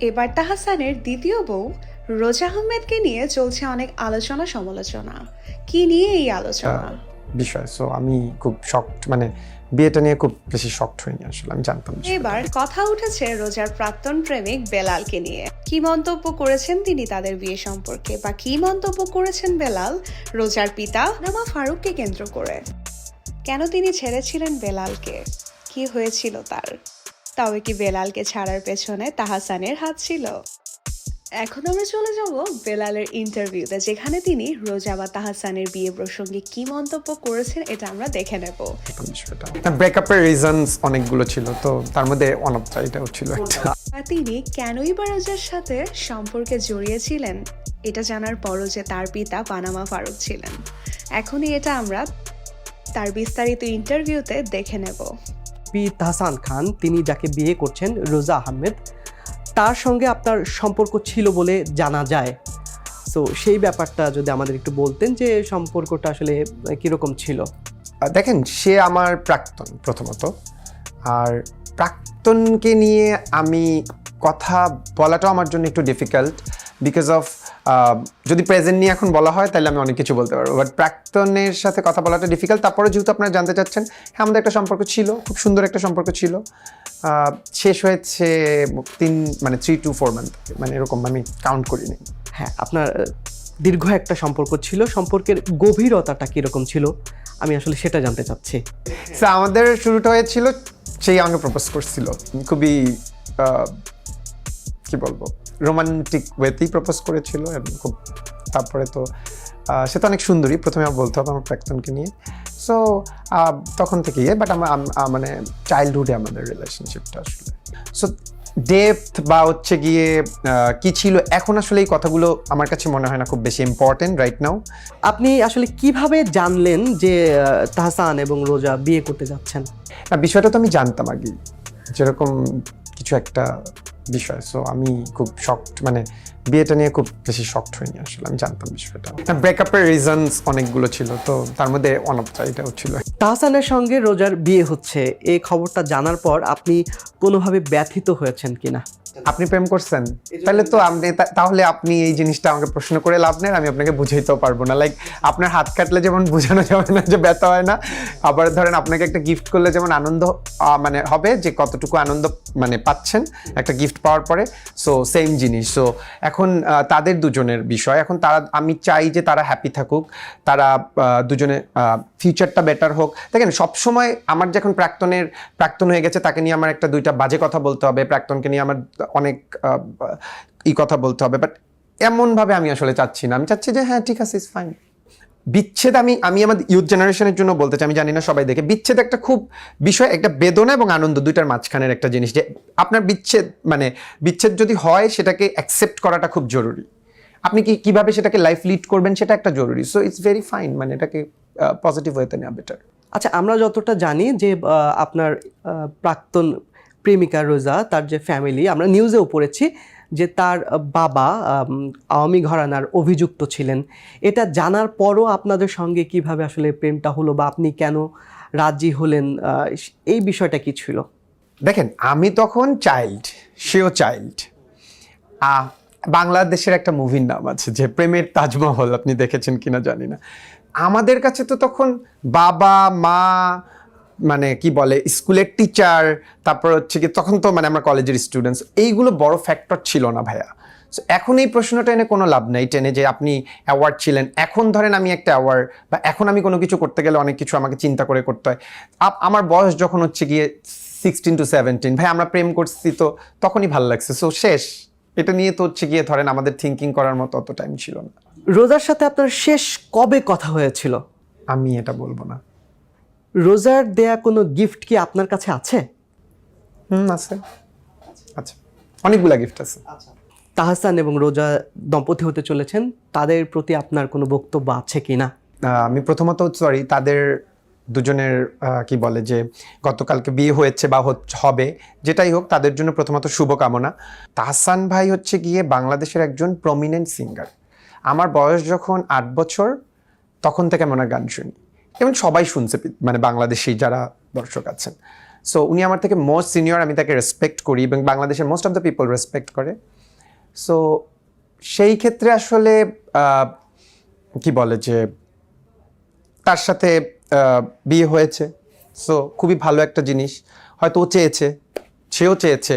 এবার তাহসানের দ্বিতীয় বউ রোজা আহমেদকে নিয়ে চলছে অনেক আলোচনা সমালোচনা। কি নিয়ে এই আলোচনা? বিষয়। সো আমি খুব শকড, মানে বিয়েটা নিয়ে খুব বেশি শকড হইনি আসলে, আমি জানতাম বিষয়টা। এবার কথা উঠেছে রোজার প্রাক্তন প্রেমিক বেলালকে নিয়ে। কি মন্তব্য করেছেন তিনি তাদের বিয়ে সম্পর্কে, বা কি মন্তব্য করেছেন বেলাল রোজার পিতা নামা ফারুককে কেন্দ্র করে? কেন তিনি ছেড়েছিলেন বেলালকে? কি হয়েছিল তার? তবে কি বেলালকে ছাড়ার পেছনে তাহসানের হাত ছিল? এখন আমরা চলে যাব বেলালের ইন্টারভিউতে, যেখানে তিনি রোজা বা তাহসানের বিয়ে প্রসঙ্গে কি মন্তব্য করেছেন এটা আমরা দেখে নেব। বিষয়টা ব্রেকআপের রিজনস অনেকগুলো ছিল, তো তার মধ্যে ওয়ান অফ এটাও ছিল একটা। আর তিনি কেনই বা রোজার সাথে সম্পর্কে জড়িয়েছিলেন এটা জানার পরও যে তার পিতা পানামা ফারুক ছিলেন। এখনই এটা আমরা তার বিস্তারিত ইন্টারভিউতে দেখে নেব। তাহসান খান, তিনি যাকে বিয়ে করছেন রোজা আহমেদ, তার সঙ্গে আপনার সম্পর্ক ছিল বলে জানা যায়। তো সেই ব্যাপারটা যদি আমাদের একটু বলতেন যে সম্পর্কটা আসলে কীরকম ছিল। দেখেন, সে আমার প্রাক্তন প্রথমত, আর প্রাক্তনকে নিয়ে আমি কথা বলাটাও আমার জন্য একটু ডিফিকাল্ট বিকজ অফ যদি প্রেজেন্ট নিয়ে এখন বলা হয় তাহলে আমি অনেক কিছু বলতে পারবো, বাট প্রাক্তনের সাথে কথা বলাটা ডিফিকাল্ট। তারপরে যেহেতু আপনারা জানতে চাচ্ছেন, হ্যাঁ আমাদের একটা সম্পর্ক ছিল, খুব সুন্দর একটা সম্পর্ক ছিল, শেষ হয়েছে 3 to 4 মান্থ, মানে এরকম, আমি কাউন্ট করিনি। হ্যাঁ, আপনার দীর্ঘ একটা সম্পর্ক ছিল, সম্পর্কের গভীরতাটা কীরকম ছিল আমি আসলে সেটা জানতে চাচ্ছি। আমাদের শুরুটা হয়েছিল, সেই আমাকে প্রপোজ করছিল খুবই কি বলবো, রোমান্টিক ওয়েতেই প্রপোজ করেছিল, এবং খুব তারপরে তো সে তো অনেক সুন্দরী, প্রথমে আমার বলতে হবে আমার প্রাক্তনকে নিয়ে। সো তখন থেকেই, বাট মানে চাইল্ডহুডে আমাদের রিলেশনশিপটা আসলে। সো ডেপথ বা হচ্ছে গিয়ে কি ছিল এখন আসলে এই কথাগুলো আমার কাছে মনে হয় না খুব বেশি ইম্পর্টেন্ট রাইট নাও। আপনি আসলে কিভাবে জানলেন যে তাহসান এবং রোজা বিয়ে করতে যাচ্ছেন? না, বিষয়টা তো আমি জানতাম আগেই, যেরকম কিছু একটা বিষয়। সো আমি খুব শকড, মানে বিয়েটা নিয়ে খুব বেশি শকড হইনি আসলে, আমি জানতাম বিষয়টা। ব্রেকআপের রিজনস অনেকগুলো ছিল, তো তার মধ্যে ওয়ান অফ এটাও ছিল। তাহসানের সঙ্গে রোজার বিয়ে হচ্ছে এই খবরটা জানার পর আপনি কোনোভাবে ব্যথিত হয়েছেন কিনা? আপনি প্রেম করছেন? তাহলে তো তাহলে আপনি এই জিনিসটা আমাকে প্রশ্ন করে লাভ নেই, আমি আপনাকে বুঝাইতেও পারবো না। লাইক আপনার হাত কাটলে যেমন বোঝানো যাবে না যে ব্যথা হয় না, আবার ধরেন আপনাকে একটা গিফট করলে যেমন আনন্দ মানে হবে যে কতটুকু আনন্দ মানে পাচ্ছেন একটা গিফট পাওয়ার পরে, সো সেম জিনিস। সো এখন তাদের দুজনের বিষয়, এখন আমি চাই যে তারা হ্যাপি থাকুক, তারা দুজনে ফিউচারটা বেটার হোক। দেখেন, সবসময় আমার যখন প্রাক্তন হয়ে গেছে তাকে নিয়ে আমার একটা দুইটা বাজে কথা বলতে হবে, প্রাক্তনকে নিয়ে আমার অনেক কথা বলতে হবে, বাট এমনভাবে আমি আসলে চাচ্ছি না। আমি চাচ্ছি যে হ্যাঁ ঠিক আছে, ইটস ফাইন। বিচ্ছেদ আমি আমার ইউথ জেনারেশনের জন্য বলতে চাই, আমি জানি না সবাই দেখে, বিচ্ছেদ একটা খুব বিষয়, একটা বেদনা এবং আনন্দ দুইটার মাঝখানের একটা জিনিস, যে আপনার বিচ্ছেদ যদি হয় সেটাকে অ্যাকসেপ্ট করাটা খুব জরুরি। আপনি কিভাবে সেটাকে লাইফ লিড করবেন সেটা একটা জরুরি। সো ইটস ভেরি ফাইন, মানে এটাকে পজিটিভ ওয়েতে নেওয়া বেটার। আচ্ছা, আমরা যতটা জানি যে আপনার প্রাক্তন প্রেমিকা রোজা, তার যে ফ্যামিলি, আমরা নিউজেও পড়েছি যে তার বাবা আওয়ামী ঘরানার অভিযুক্ত ছিলেন। এটা জানার পরও আপনাদের সঙ্গে কিভাবে আসলে প্রেমটা হলো, বা আপনি কেন রাজি হলেন, এই বিষয়টা কি ছিল? দেখেন, আমি তখন চাইল্ড, সেও চাইল্ড। বাংলাদেশের একটা মুভির নাম আছে যে প্রেমের তাজমহল, আপনি দেখেছেন কিনা জানি না। আমাদের কাছে তো তখন বাবা মা, মানে কি বলে, স্কুলের টিচার, তারপর হচ্ছে কি তখন তো মানে আমরা কলেজের স্টুডেন্টস, এইগুলো বড় ফ্যাক্টর ছিল না ভাইয়া। সো এখন এই প্রশ্নটা এনে কোনো লাভ নেই টেনে, যে আপনি অ্যাওয়ার্ড ছিলেন, এখন ধরেন আমি একটা অ্যাওয়ার্ড, বা এখন আমি কোনো কিছু করতে গেলে অনেক কিছু আমাকে চিন্তা করে করতে হয়। আমার বয়স যখন হচ্ছে গিয়ে 16 to 17, ভাই আমরা প্রেম করছি তো তখনই ভালো লাগছে, সো শেষ। এটা নিয়ে তো হচ্ছে গিয়ে ধরেন আমাদের থিঙ্কিং করার মতো অত টাইম ছিল না। রোজার সাথে আপনার শেষ কবে কথা হয়েছিল? আমি এটা বলবো না। রোজার দেয়া কোনো গিফট কি আপনার কাছে আছে? আছে, আচ্ছা, অনেকগুলা গিফট আছে। তাহসান এবং রোজা দম্পতি হতে চলেছেন, তাদের প্রতি আপনার কোনো বক্তব্য আছে কিনা? আমি প্রথমত সরি, তাদের দুজনের কি বলে যে গতকালকে বিয়ে হয়েছে বা হবে, যেটাই হোক, তাদের জন্য প্রথমত শুভকামনা। তাহসান ভাই হচ্ছে গিয়ে বাংলাদেশের একজন প্রমিনেন্ট সিঙ্গার। আমার বয়স যখন 8 বছর তখন থেকে আমি ওনার গান শুনি, এবং সবাই শুনছে, মানে বাংলাদেশি যারা দর্শক আছেন। সো উনি আমার থেকে মোস্ট সিনিয়র, আমি তাকে রেসপেক্ট করি এবং বাংলাদেশের most of the people respect করে। সো সেই ক্ষেত্রে আসলে কি বলে যে তার সাথে বিয়ে হয়েছে, সো খুবই ভালো একটা জিনিস। হয়তো ও চেয়েছে, সেও চেয়েছে।